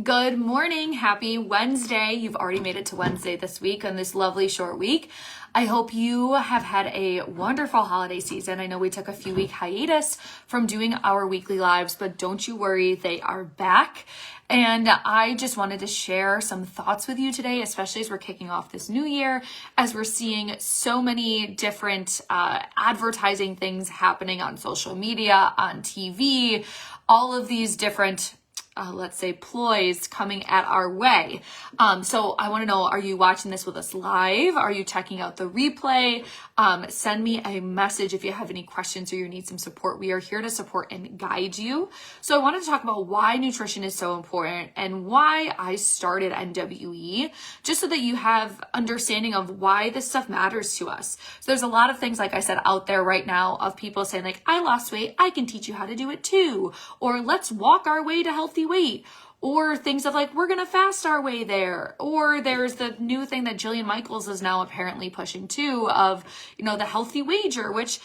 Good morning. Happy Wednesday. You've already made it to Wednesday this week on this lovely short week. I hope you have had a wonderful holiday season. I know we took a few week hiatus from doing our weekly lives, but don't you worry, they are back. And I just wanted to share some thoughts with you today, especially as we're kicking off this new year, as we're seeing so many different advertising things happening on social media, on TV, all of these different let's say ploys coming at our way. So I want to know, are you watching this with us live? Are you checking out the replay? Send me a message if you have any questions or you need some support. We are here to support and guide you. So I wanted to talk about why nutrition is so important and why I started NWE, just so that you have understanding of why this stuff matters to us. So there's a lot of things, like I said, out there right now of people saying like, I lost weight, I can teach you how to do it too. Or let's walk our way to healthy weight, or things of like, we're going to fast our way there. Or there's the new thing that Jillian Michaels is now apparently pushing too of, the healthy wager, which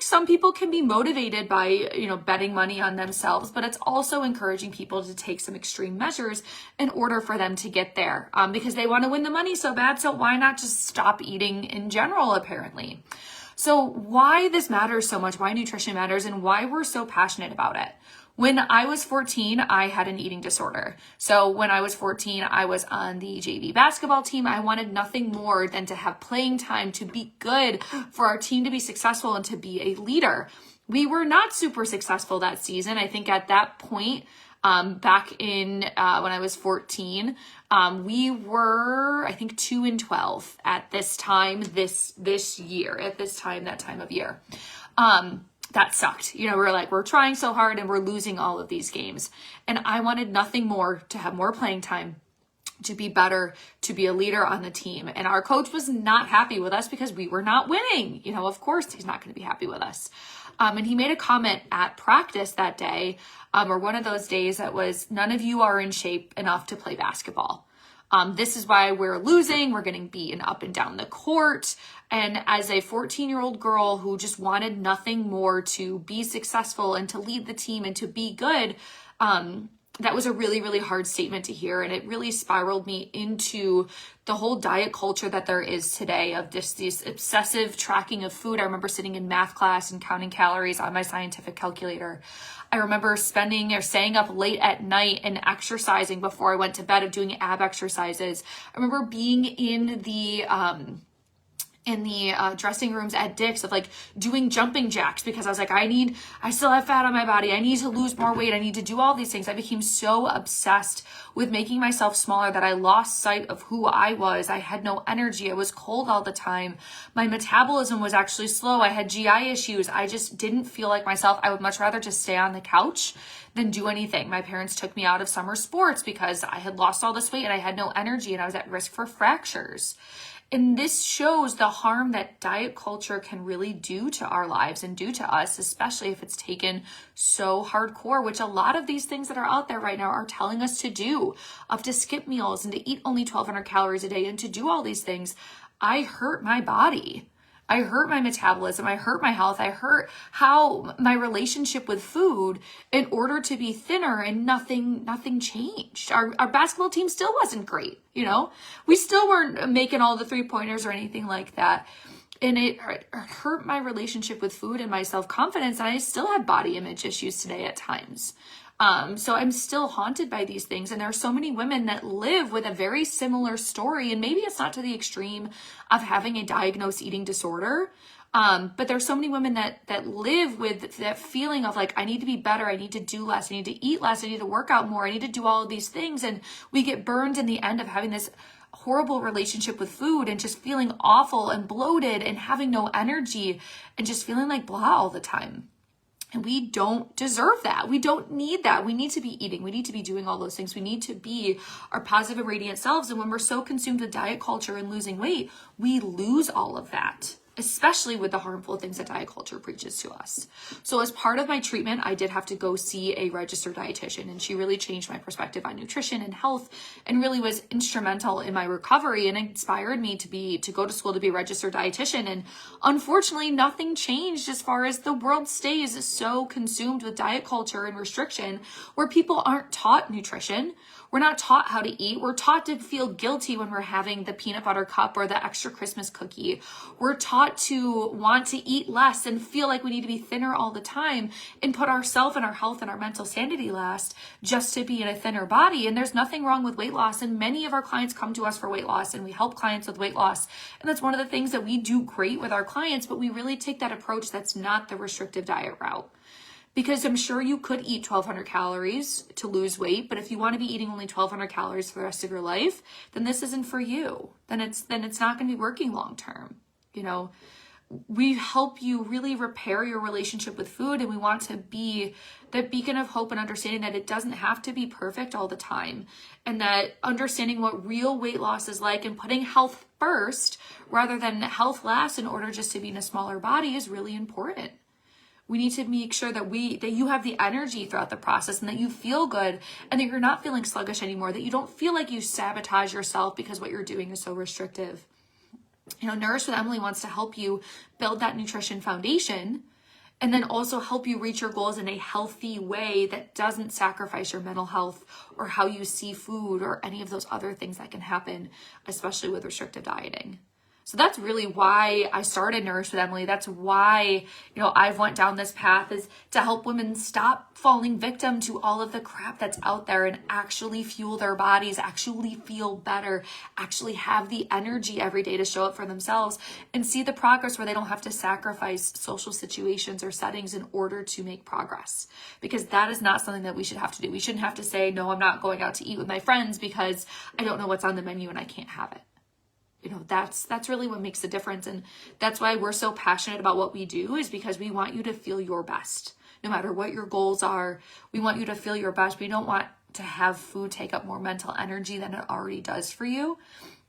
some people can be motivated by, betting money on themselves, but it's also encouraging people to take some extreme measures in order for them to get there, because they want to win the money so bad. So why not just stop eating in general, apparently? So why this matters so much, why nutrition matters, and why we're so passionate about it. When I was 14, I had an eating disorder. So when I was 14, I was on the JV basketball team. I wanted nothing more than to have playing time, to be good, for our team to be successful and to be a leader. We were not super successful that season. I think at that point, back in when I was 14, we were, I think, 2-12 at this time, this year, at this time, that time of year. That sucked. We're trying so hard and we're losing all of these games. And I wanted nothing more to have more playing time, to be better, to be a leader on the team. And our coach was not happy with us because we were not winning. Of course he's not going to be happy with us. And he made a comment at practice that day, or one of those days, that was, none of you are in shape enough to play basketball. This is why we're losing. We're getting beaten up and down the court. And as a 14-year-old girl who just wanted nothing more to be successful and to lead the team and to be good, that was a really, really hard statement to hear. And it really spiraled me into the whole diet culture that there is today of this obsessive tracking of food. I remember sitting in math class and counting calories on my scientific calculator. I remember staying up late at night and exercising before I went to bed, of doing ab exercises. I remember being in the dressing rooms at Dick's of doing jumping jacks because I was like, I still have fat on my body. I need to lose more weight. I need to do all these things. I became so obsessed with making myself smaller that I lost sight of who I was. I had no energy. I was cold all the time. My metabolism was actually slow. I had GI issues. I just didn't feel like myself. I would much rather just stay on the couch than do anything. My parents took me out of summer sports because I had lost all this weight and I had no energy and I was at risk for fractures. And this shows the harm that diet culture can really do to our lives and do to us, especially if it's taken so hardcore, which a lot of these things that are out there right now are telling us to do, of to skip meals and to eat only 1,200 calories a day and to do all these things. I hurt my body. I hurt my metabolism. I hurt my health. I hurt how my relationship with food in order to be thinner, and nothing changed. Our basketball team still wasn't great. We still weren't making all the 3-pointers or anything like that. And it hurt my relationship with food and my self-confidence. And I still have body image issues today at times. So I'm still haunted by these things. And there are so many women that live with a very similar story. And maybe it's not to the extreme of having a diagnosed eating disorder. But there's so many women that live with that feeling of I need to be better. I need to do less. I need to eat less. I need to work out more. I need to do all of these things. And we get burned in the end of having this horrible relationship with food and just feeling awful and bloated and having no energy and just feeling like blah all the time. And we don't deserve that. We don't need that. We need to be eating. We need to be doing all those things. We need to be our positive and radiant selves. And when we're so consumed with diet culture and losing weight, we lose all of that. especially with the harmful things that diet culture preaches to us. So as part of my treatment, I did have to go see a registered dietitian, and she really changed my perspective on nutrition and health, and really was instrumental in my recovery and inspired me to go to school to be a registered dietitian. And unfortunately, nothing changed as far as the world stays so consumed with diet culture and restriction, where people aren't taught nutrition. We're not taught how to eat. We're taught to feel guilty when we're having the peanut butter cup or the extra Christmas cookie. We're taught to want to eat less and feel like we need to be thinner all the time and put ourselves and our health and our mental sanity last just to be in a thinner body. And there's nothing wrong with weight loss. And many of our clients come to us for weight loss, and we help clients with weight loss. And that's one of the things that we do great with our clients, but we really take that approach that's not the restrictive diet route. Because I'm sure you could eat 1,200 calories to lose weight, but if you want to be eating only 1,200 calories for the rest of your life, then this isn't for you. Then it's not going to be working long term. You know, we help you really repair your relationship with food, and we want to be the beacon of hope and understanding that it doesn't have to be perfect all the time, and that understanding what real weight loss is like and putting health first rather than health last in order just to be in a smaller body is really important. We need to make sure that you have the energy throughout the process, and that you feel good, and that you're not feeling sluggish anymore, that you don't feel like you sabotage yourself because what you're doing is so restrictive. You know, Nourish with Emily wants to help you build that nutrition foundation, and then also help you reach your goals in a healthy way that doesn't sacrifice your mental health or how you see food or any of those other things that can happen, especially with restrictive dieting. So that's really why I started Nourish with Emily. That's why, I've went down this path, is to help women stop falling victim to all of the crap that's out there and actually fuel their bodies, actually feel better, actually have the energy every day to show up for themselves and see the progress where they don't have to sacrifice social situations or settings in order to make progress. Because that is not something that we should have to do. We shouldn't have to say, no, I'm not going out to eat with my friends because I don't know what's on the menu and I can't have it. That's really what makes the difference. And that's why we're so passionate about what we do, is because we want you to feel your best. No matter what your goals are, we want you to feel your best. We don't want to have food take up more mental energy than it already does for you.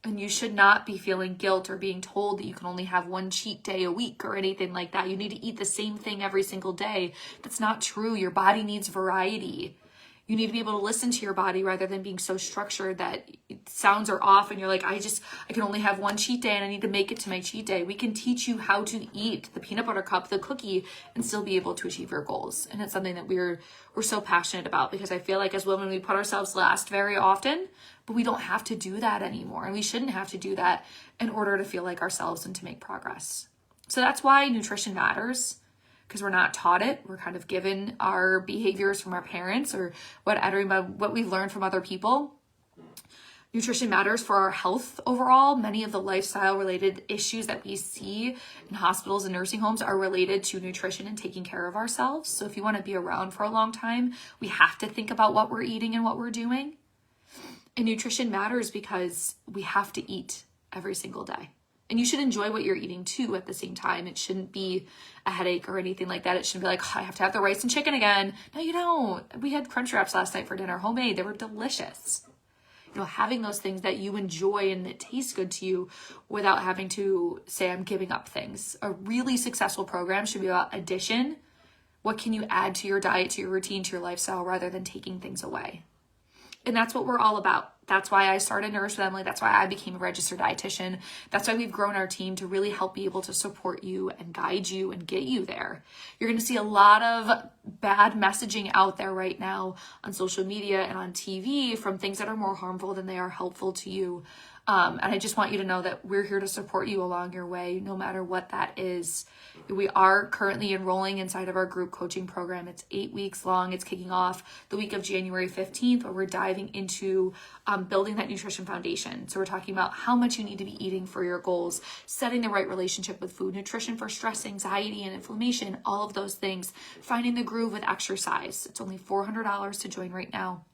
And you should not be feeling guilt or being told that you can only have one cheat day a week or anything like that. You need to eat the same thing every single day. That's not true. Your body needs variety. You need to be able to listen to your body rather than being so structured that sounds are off and you're like, I can only have one cheat day and I need to make it to my cheat day. We can teach you how to eat the peanut butter cup, the cookie, and still be able to achieve your goals. And it's something that we're so passionate about, because I feel like as women, we put ourselves last very often, but we don't have to do that anymore. And we shouldn't have to do that in order to feel like ourselves and to make progress. So that's why nutrition matters. Because we're not taught it. We're kind of given our behaviors from our parents or what we've learned from other people. Nutrition matters for our health overall. Many of the lifestyle related issues that we see in hospitals and nursing homes are related to nutrition and taking care of ourselves. So if you want to be around for a long time, we have to think about what we're eating and what we're doing. And nutrition matters because we have to eat every single day. And you should enjoy what you're eating too at the same time. It shouldn't be a headache or anything like that. It shouldn't be like, oh, I have to have the rice and chicken again. No, you don't. We had Crunch Wraps last night for dinner, homemade. They were delicious. Having those things that you enjoy and that taste good to you without having to say, I'm giving up things. A really successful program should be about addition. What can you add to your diet, to your routine, to your lifestyle, rather than taking things away? And that's what we're all about. That's why I started Nourish with Emily. That's why I became a registered dietitian. That's why we've grown our team to really help be able to support you and guide you and get you there. You're going to see a lot of bad messaging out there right now on social media and on TV from things that are more harmful than they are helpful to you. And I just want you to know that we're here to support you along your way, no matter what that is. We are currently enrolling inside of our group coaching program. It's 8 weeks long. It's kicking off the week of January 15th, where we're diving into building that nutrition foundation. So we're talking about how much you need to be eating for your goals, setting the right relationship with food, nutrition for stress, anxiety, and inflammation, all of those things, finding the groove with exercise. It's only $400 to join right now.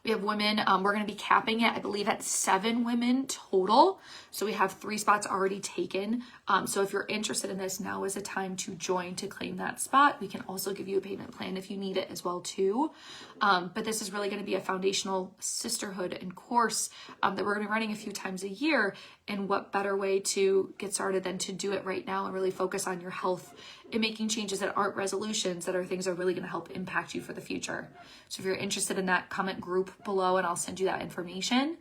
We have women, we're going to be capping it, I believe, at 7 women total. So we have 3 spots already taken. So if you're interested in this, now is the time to join to claim that spot. We can also give you a payment plan if you need it as well too. But this is really going to be a foundational sisterhood and course that we're going to be running a few times a year. And what better way to get started than to do it right now and really focus on your health and making changes that aren't resolutions, that are things that are really going to help impact you for the future. So if you're interested in that, comment group below and I'll send you that information.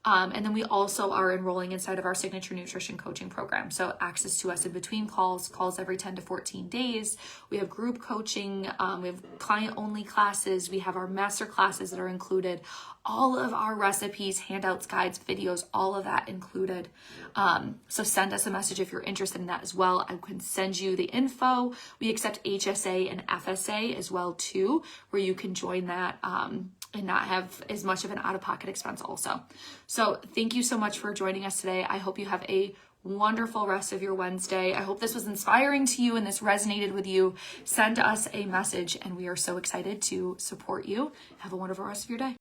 And then we also are enrolling inside of our signature nutrition coaching program. So access to us in between calls every 10 to 14 days. We have group coaching, we have client only classes, we have our master classes that are included, all of our recipes, handouts, guides, videos, all of that included. So send us a message if you're interested in that as well. I can send you the info. We accept HSA and FSA as well too, where you can join that, and not have as much of an out-of-pocket expense also. So thank you so much for joining us today. I hope you have a wonderful rest of your Wednesday. I hope this was inspiring to you and this resonated with you. Send us a message and we are so excited to support you. Have a wonderful rest of your day.